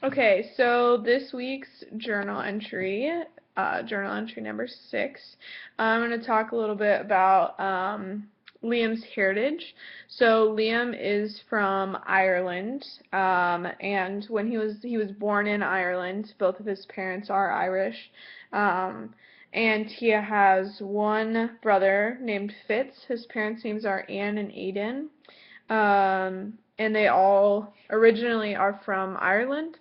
Okay, so this week's journal entry number 6, I'm going to talk a little bit about Liam's heritage. So Liam is from Ireland, and when he was born in Ireland. Both of his parents are Irish, and he has one brother named Fitz. His parents' names are Anne and Aidan, and they all originally are from Ireland.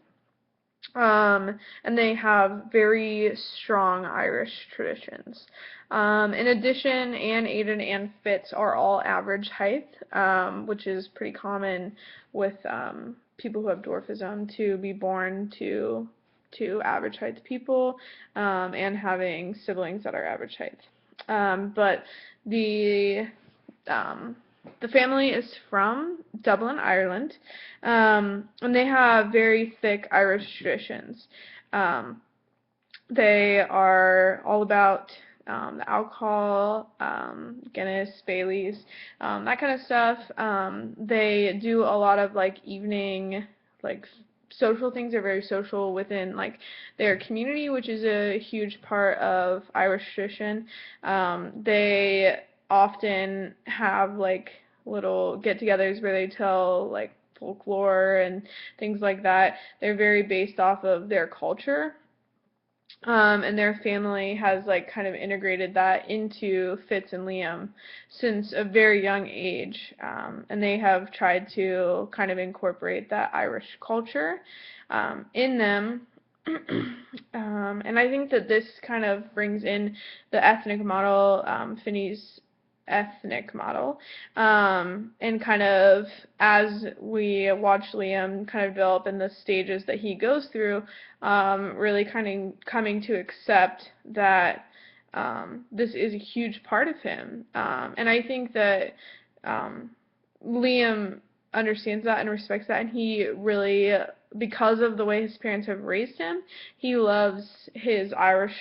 And they have very strong Irish traditions. In addition, Anne, Aidan, and Fitz are all average height, which is pretty common with people who have dwarfism to be born to average height people, and having siblings that are average height. But the um, the family is from Dublin, Ireland, and they have very thick Irish traditions. Um, they are all about the alcohol, Guinness, Baileys, that kind of stuff. They do a lot of like evening, like social things. They're very social within like their community, which is a huge part of Irish tradition. They often have like little get-togethers where they tell like folklore and things like that. They're very based off of their culture. And their family has like kind of integrated that into Fitz and Liam since a very young age, and they have tried to kind of incorporate that Irish culture in them. And I think that this kind of brings in the ethnic model, Finney's ethnic model, and kind of as we watch Liam kind of develop in the stages that he goes through, really kind of coming to accept that this is a huge part of him. And I think that Liam understands that and respects that, and he really, because of the way his parents have raised him, he loves his Irish,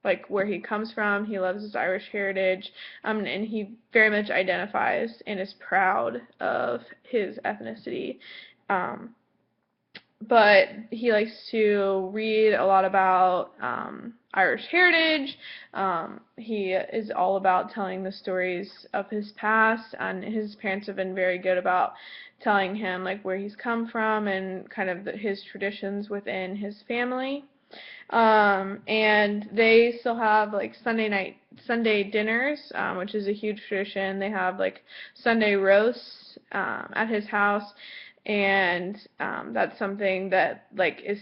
like where he comes from. He loves his Irish heritage, and he very much identifies and is proud of his ethnicity. Um, but he likes to read a lot about Irish heritage. He is all about telling the stories of his past, and his parents have been very good about telling him like where he's come from and kind of his traditions within his family. And they still have like Sunday dinners, which is a huge tradition. They have like Sunday roasts at his house, and that's something that like is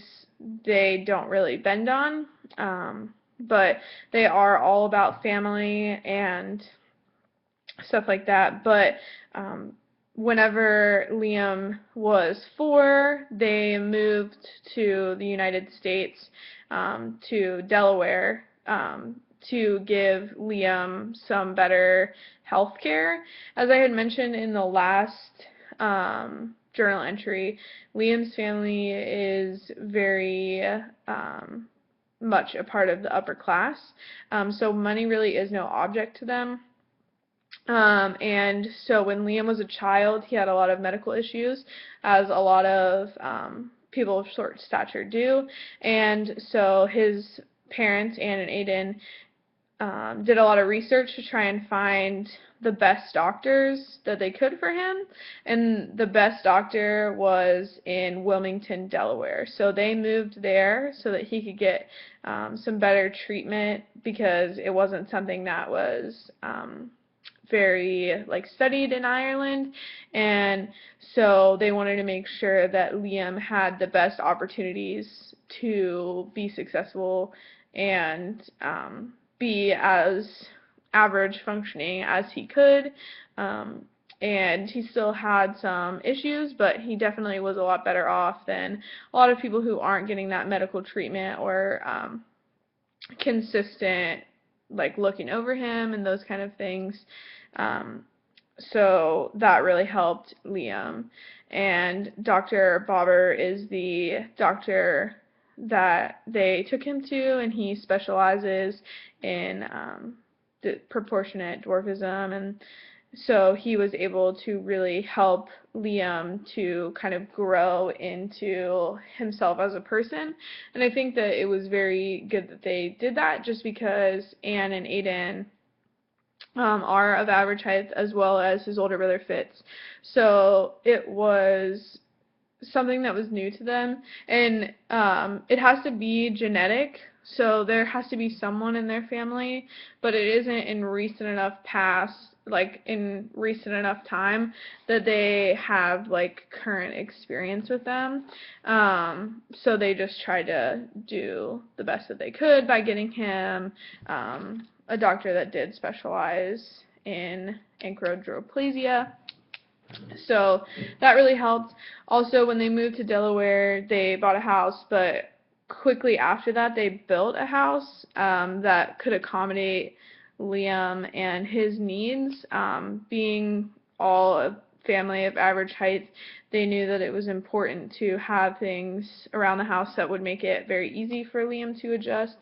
they don't really bend on, but they are all about family and stuff like that. But whenever Liam was 4, they moved to the United States, to Delaware, to give Liam some better health care. As I had mentioned in the last journal entry, Liam's family is very much a part of the upper class, so money really is no object to them. And so when Liam was a child, he had a lot of medical issues, as a lot of people of short stature do. And so his parents, Anne and Aidan, did a lot of research to try and find the best doctors that they could for him. And the best doctor was in Wilmington, Delaware. So they moved there so that he could get some better treatment, because it wasn't something that was very like studied in Ireland, and so they wanted to make sure that Liam had the best opportunities to be successful and be as average functioning as he could. And he still had some issues, but he definitely was a lot better off than a lot of people who aren't getting that medical treatment or consistent like looking over him and those kind of things. So that really helped Liam. And Dr. Bobber is the doctor that they took him to, and he specializes in the proportionate dwarfism and So he was able to really help Liam to kind of grow into himself as a person. And I think that it was very good that they did that, just because Anne and Aiden are of average height, as well as his older brother Fitz. So it was something that was new to them, and it has to be genetic, so there has to be someone in their family, but it isn't in recent enough time that they have like current experience with them. So they just tried to do the best that they could by getting him a doctor that did specialize in achondroplasia. So that really helped. Also, when they moved to Delaware, they bought a house, but quickly after that, they built a house that could accommodate Liam and his needs. Being all a family of average height, they knew that it was important to have things around the house that would make it very easy for Liam to adjust,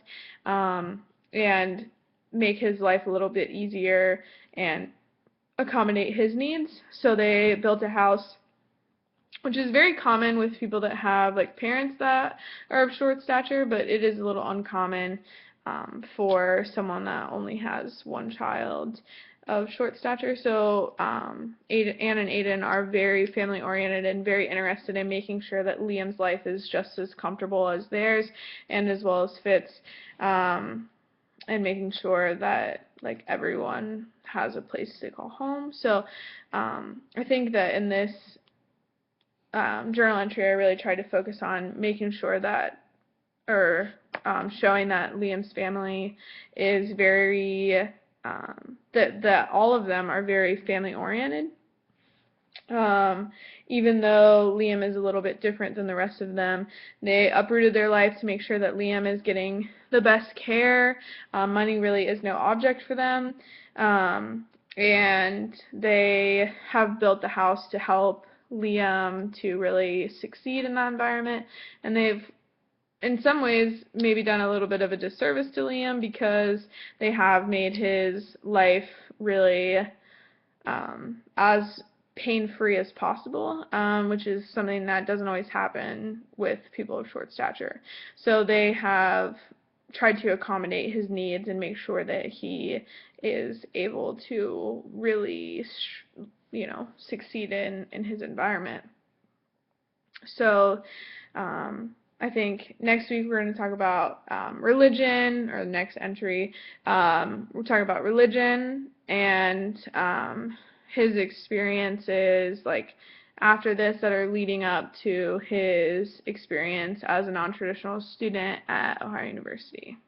and make his life a little bit easier and accommodate his needs. So they built a house, which is very common with people that have like parents that are of short stature, but it is a little uncommon for someone that only has one child of short stature. So Anne and Aiden are very family oriented and very interested in making sure that Liam's life is just as comfortable as theirs, and as well as Fitz, and making sure that like everyone has a place to call home. So I think that in this journal entry, I really tried to focus on making sure that, or showing that Liam's family is very, that all of them are very family oriented. Even though Liam is a little bit different than the rest of them, they uprooted their life to make sure that Liam is getting the best care. Money really is no object for them. And they have built the house to help Liam to really succeed in that environment. And they've, in some ways, maybe done a little bit of a disservice to Liam, because they have made his life really as pain-free as possible, which is something that doesn't always happen with people of short stature. So they have tried to accommodate his needs and make sure that he is able to really, succeed in his environment. So I think next week we're going to talk about religion, or the next entry. We're talking about religion and his experiences like after this that are leading up to his experience as a non-traditional student at Ohio University.